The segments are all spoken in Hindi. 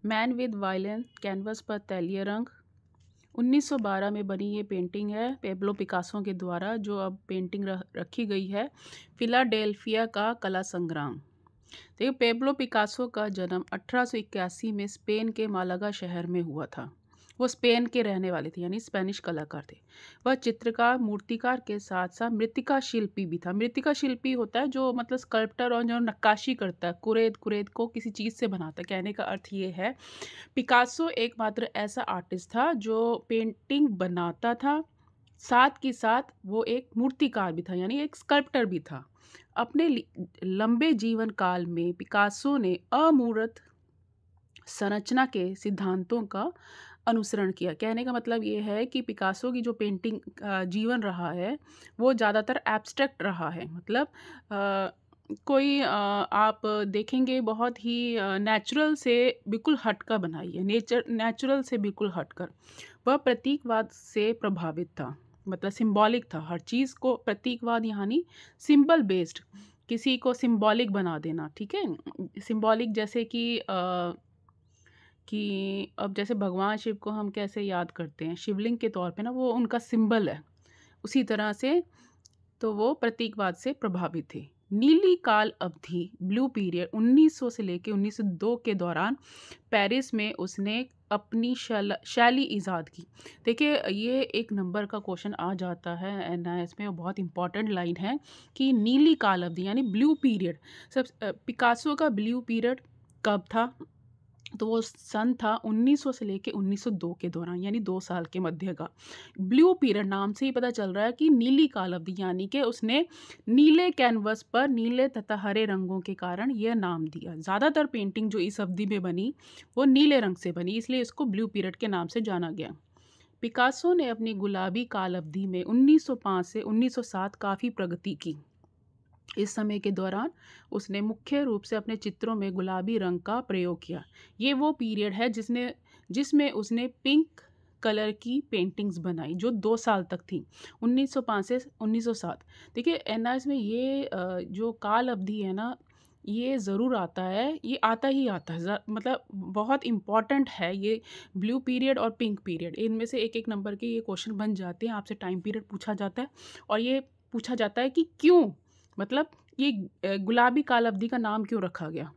मैन विद वायलेंस, कैनवस पर तैलीय रंग। 1912 में बनी ये पेंटिंग है पेब्लो पिकासो के द्वारा, जो अब पेंटिंग रखी गई है फिलाडेल्फिया का कला संग्राम। देखिए, पेब्लो पिकासो का जन्म 1881 में स्पेन के मालागा शहर में हुआ था। वो स्पेन के रहने वाले थे, यानी स्पेनिश कलाकार थे। वह चित्रकार, मूर्तिकार के साथ साथ मृत्तिका शिल्पी भी था। मृत्तिका शिल्पी होता है जो मतलब स्कल्प्टर और जो नक्काशी करता है, कुरेद कुरेद को किसी चीज़ से बनाता है। कहने का अर्थ ये है, पिकासो एकमात्र ऐसा आर्टिस्ट था जो पेंटिंग बनाता था, साथ के साथ वो एक मूर्तिकार भी था, यानी एक स्कल्प्टर भी था। अपने लंबे जीवन काल में पिकासो ने अमूर्त संरचना के सिद्धांतों का अनुसरण किया। कहने का मतलब ये है कि पिकासो की जो पेंटिंग जीवन रहा है वो ज़्यादातर एब्स्ट्रैक्ट रहा है। मतलब आप देखेंगे बहुत ही नेचुरल से बिल्कुल हटकर बनाई है, नेचुरल से बिल्कुल हटकर। वह प्रतीकवाद से प्रभावित था, मतलब सिंबॉलिक था। हर चीज़ को प्रतीकवाद यानी सिंबल बेस्ड, किसी को सिंबॉलिक बना देना। ठीक है, सिंबॉलिक जैसे कि अब जैसे भगवान शिव को हम कैसे याद करते हैं, शिवलिंग के तौर पे ना, वो उनका सिंबल है। उसी तरह से तो वो प्रतीकवाद से प्रभावित थे। नीली काल अवधि, ब्लू पीरियड 1900 से लेके 1902 के दौरान पेरिस में उसने अपनी शैली ईजाद की। देखिए, ये एक नंबर का क्वेश्चन आ जाता है एनआईएस में, और बहुत इंपॉर्टेंट लाइन है कि नीली काल अवधि यानी ब्लू पीरियड। पिकासो का ब्लू पीरियड कब था? तो वो सन था 1900 से लेके 1902 के दौरान, यानी 2 साल के मध्य का। ब्लू पीरियड नाम से ही पता चल रहा है कि नीली काल अवधि, यानी कि उसने नीले कैनवस पर नीले तथा हरे रंगों के कारण यह नाम दिया। ज़्यादातर पेंटिंग जो इस अवधि में बनी वो नीले रंग से बनी, इसलिए इसको ब्लू पीरियड के नाम से जाना गया। पिकासो ने अपनी गुलाबी काल अवधि में 1905 से 1907 काफ़ी प्रगति की। इस समय के दौरान उसने मुख्य रूप से अपने चित्रों में गुलाबी रंग का प्रयोग किया। ये वो पीरियड है जिसमें उसने पिंक कलर की पेंटिंग्स बनाई जो 2 साल तक थी, 1905 से 1907। देखिए, एनआईएस में ये जो काल अवधि है ना, ये ज़रूर आता है, ये आता ही आता है। मतलब बहुत इम्पॉर्टेंट है ये ब्लू पीरियड और पिंक पीरियड। इनमें से एक-एक नंबर के ये क्वेश्चन बन जाते हैं, आपसे टाइम पीरियड पूछा जाता है और ये पूछा जाता है कि क्यों, मतलब ये गुलाबी काल अवधि का नाम क्यों रखा गया?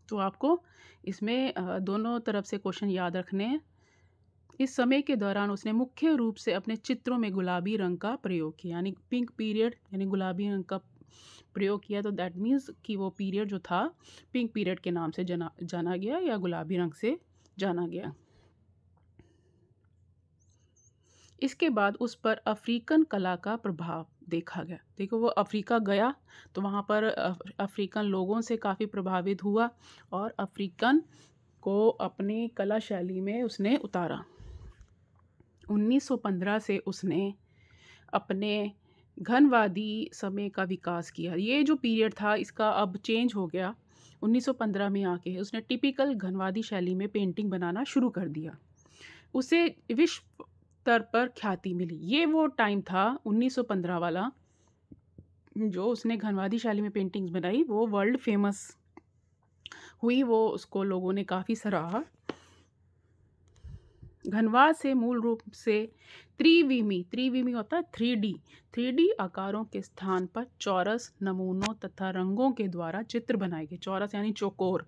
तो आपको इसमें दोनों तरफ से क्वेश्चन याद रखने हैं। इस समय के दौरान उसने मुख्य रूप से अपने चित्रों में गुलाबी रंग का प्रयोग किया, यानी पिंक पीरियड यानी गुलाबी रंग का प्रयोग किया। तो दैट मीन्स कि वो पीरियड जो था पिंक पीरियड के नाम से जाना गया या गुलाबी रंग से जाना गया। इसके बाद उस पर अफ्रीकन कला का प्रभाव देखा गया। देखो, वो अफ्रीका गया तो वहाँ पर अफ्रीकन लोगों से काफ़ी प्रभावित हुआ और अफ्रीकन को अपनी कला शैली में उसने उतारा। 1915 से उसने अपने घनवादी समय का विकास किया। ये जो पीरियड था इसका अब चेंज हो गया। 1915 में आके उसने टिपिकल घनवादी शैली में पेंटिंग बनाना शुरू कर दिया। उसे विश्व स्तर पर ख्याति मिली। ये वो टाइम था 1915 वाला, जो उसने घनवादी शैली में पेंटिंग्स बनाई, वो वर्ल्ड फेमस हुई। वो उसको लोगों ने काफ़ी सराहा। घनवाद से मूल रूप से त्रिविमी होता है 3D आकारों के स्थान पर चौरस नमूनों तथा रंगों के द्वारा चित्र बनाए गए। चौरस यानी चौकोर,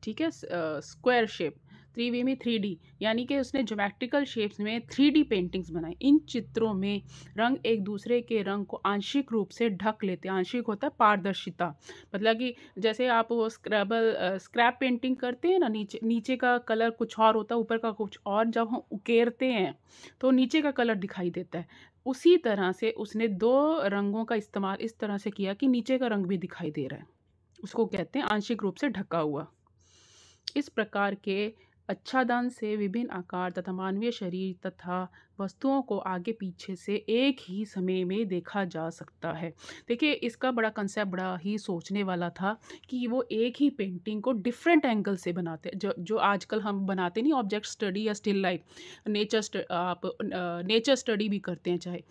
ठीक है, स्क्वायर शेप, त्रिविमी 3D, यानी कि उसने ज्योमेट्रिकल शेप्स में 3D पेंटिंग्स बनाई। इन चित्रों में रंग एक दूसरे के रंग को आंशिक रूप से ढक लेते हैं। आंशिक होता है पारदर्शिता, मतलब कि जैसे आप वो स्क्रैप पेंटिंग करते हैं ना, नीचे का कलर कुछ और होता है, ऊपर का कुछ और, जब हम उकेरते हैं तो नीचे का कलर दिखाई देता है। उसी तरह से उसने 2 रंगों का इस्तेमाल इस तरह से किया कि नीचे का रंग भी दिखाई दे रहा है। उसको कहते हैं आंशिक रूप से ढका हुआ। इस प्रकार के आच्छादन से विभिन्न आकार तथा मानवीय शरीर तथा वस्तुओं को आगे पीछे से एक ही समय में देखा जा सकता है। देखिए, इसका बड़ा कंसेप्ट बड़ा ही सोचने वाला था कि वो एक ही पेंटिंग को डिफरेंट एंगल से बनाते, जो आजकल हम बनाते नहीं, ऑब्जेक्ट स्टडी या स्टिल लाइफ, आप नेचर स्टडी भी करते हैं। चाहे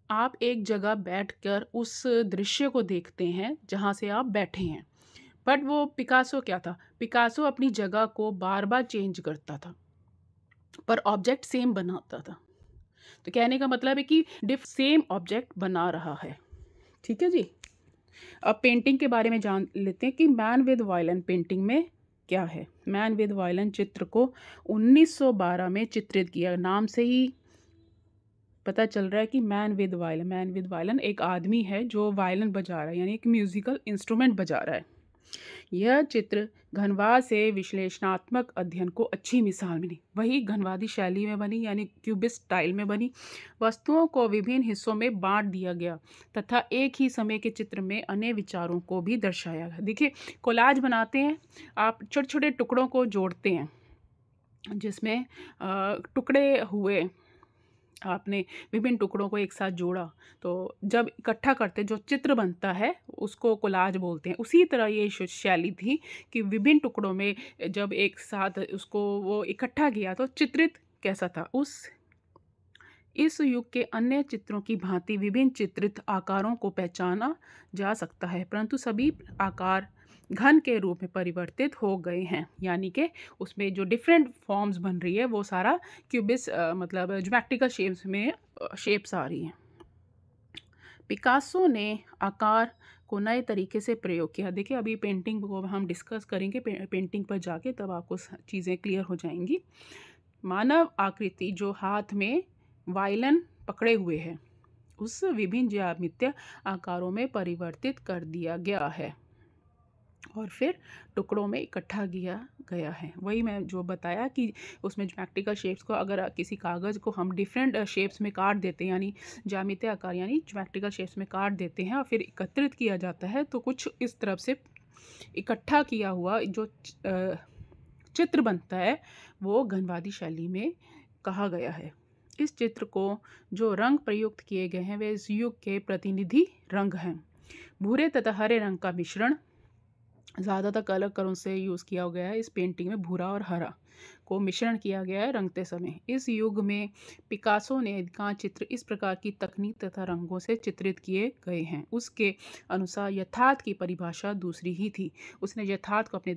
आप एक जगह बैठकर उस दृश्य को देखते हैं जहाँ से आप बैठे हैं, बट वो पिकासो क्या था, पिकासो अपनी जगह को बार बार चेंज करता था पर ऑब्जेक्ट सेम बनाता था। तो कहने का मतलब है कि डिफ सेम ऑब्जेक्ट बना रहा है। ठीक है जी। अब पेंटिंग के बारे में जान लेते हैं कि मैन विद वायलिन पेंटिंग में क्या है। मैन विद वायलिन चित्र को 1912 में चित्रित किया। नाम से ही पता चल रहा है कि मैन विद वायलिन एक आदमी है जो वायलिन बजा रहा है, यानी एक म्यूजिकल इंस्ट्रूमेंट बजा रहा है। यह चित्र घनवाद से विश्लेषणात्मक अध्ययन को अच्छी मिसाल मिली। वही घनवादी शैली में बनी, यानी क्यूबिस्ट स्टाइल में बनी। वस्तुओं को विभिन्न हिस्सों में बांट दिया गया तथा एक ही समय के चित्र में अन्य विचारों को भी दर्शाया गया। देखिए, कोलाज बनाते हैं आप, छोटे छोटे टुकड़ों को जोड़ते हैं जिसमें टुकड़े हुए, आपने विभिन्न टुकड़ों को एक साथ जोड़ा, तो जब इकट्ठा करते जो चित्र बनता है उसको कोलाज बोलते हैं। उसी तरह ये शैली थी कि विभिन्न टुकड़ों में जब एक साथ उसको वो इकट्ठा किया तो चित्रित कैसा था। इस युग के अन्य चित्रों की भांति विभिन्न चित्रित आकारों को पहचाना जा सकता है, परंतु सभी आकार घन के रूप में परिवर्तित हो गए हैं, यानी कि उसमें जो डिफरेंट फॉर्म्स बन रही है वो सारा क्यूबिस मतलब ज्योमेट्रिकल शेप्स में शेप्स आ रही हैं। पिकासो ने आकार को नए तरीके से प्रयोग किया। देखिए, अभी पेंटिंग को हम डिस्कस करेंगे पेंटिंग पर जाके, तब आपको चीज़ें क्लियर हो जाएंगी। मानव आकृति जो हाथ में वायलिन पकड़े हुए है उस विभिन्न ज्यामितीय आकारों में परिवर्तित कर दिया गया है और फिर टुकड़ों में इकट्ठा किया गया है। वही मैं जो बताया कि उसमें ज्योमेट्रिकल शेप्स को अगर किसी कागज़ को हम डिफरेंट शेप्स में काट देते हैं, यानी ज्यामितीय आकार यानी ज्योमेट्रिकल शेप्स में काट देते हैं और फिर एकत्रित किया जाता है, तो कुछ इस तरफ से इकट्ठा किया हुआ जो चित्र बनता है वो घनवादी शैली में कहा गया है। इस चित्र को जो रंग प्रयुक्त किए गए हैं वे इस युग के प्रतिनिधि रंग हैं। भूरे तथा हरे रंग का मिश्रण ज़्यादातर कलर कलरों से यूज़ किया गया है। इस पेंटिंग में भूरा और हरा को मिश्रण किया गया है रंगते समय। इस युग में पिकासो ने अधिकांश चित्र इस प्रकार की तकनीक तथा रंगों से चित्रित किए गए हैं। उसके अनुसार यथार्थ की परिभाषा दूसरी ही थी। उसने यथार्थ को अपने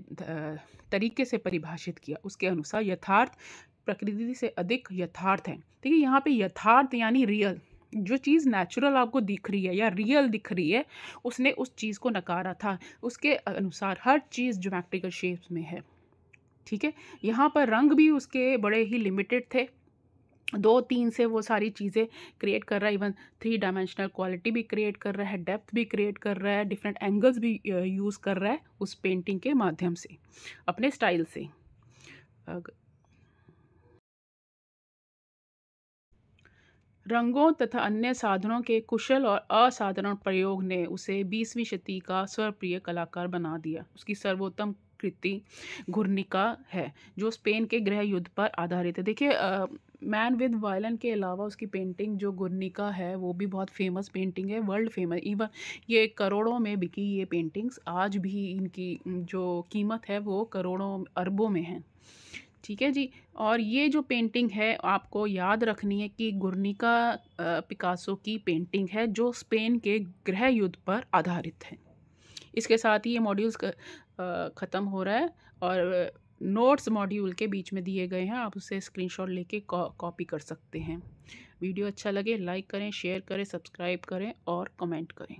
तरीके से परिभाषित किया। उसके अनुसार यथार्थ प्रकृति से अधिक यथार्थ है। ठीक है, यहाँ पे यथार्थ यानी रियल, जो चीज़ नेचुरल आपको दिख रही है या रियल दिख रही है, उसने उस चीज़ को नकारा था। उसके अनुसार हर चीज़ ज्योमेट्रिकल शेप्स में है। ठीक है, यहाँ पर रंग भी उसके बड़े ही लिमिटेड थे। 2-3 से वो सारी चीज़ें क्रिएट कर रहा है। इवन 3 डायमेंशनल क्वालिटी भी क्रिएट कर रहा है, डेप्थ भी क्रिएट कर रहा है, डिफरेंट एंगल्स भी यूज़ कर रहा है उस पेंटिंग के माध्यम से अपने स्टाइल से। रंगों तथा अन्य साधनों के कुशल और असाधारण प्रयोग ने उसे 20वीं शती का स्वप्रिय कलाकार बना दिया। उसकी सर्वोत्तम कृति गुर्निका है जो स्पेन के गृह युद्ध पर आधारित है। देखिए, मैन विद वायलिन के अलावा उसकी पेंटिंग जो गुर्निका है वो भी बहुत फेमस पेंटिंग है, वर्ल्ड फेमस। इवन ये करोड़ों में बिकी ये पेंटिंग्स, आज भी इनकी जो कीमत है वो करोड़ों अरबों में है। ठीक है जी। और ये जो पेंटिंग है आपको याद रखनी है कि गुर्निका पिकासो की पेंटिंग है जो स्पेन के गृह युद्ध पर आधारित है। इसके साथ ही ये मॉड्यूल्स ख़त्म हो रहा है और नोट्स मॉड्यूल के बीच में दिए गए हैं, आप उसे स्क्रीनशॉट लेके कॉपी कर सकते हैं। वीडियो अच्छा लगे लाइक करें, शेयर करें, सब्सक्राइब करें और कमेंट करें।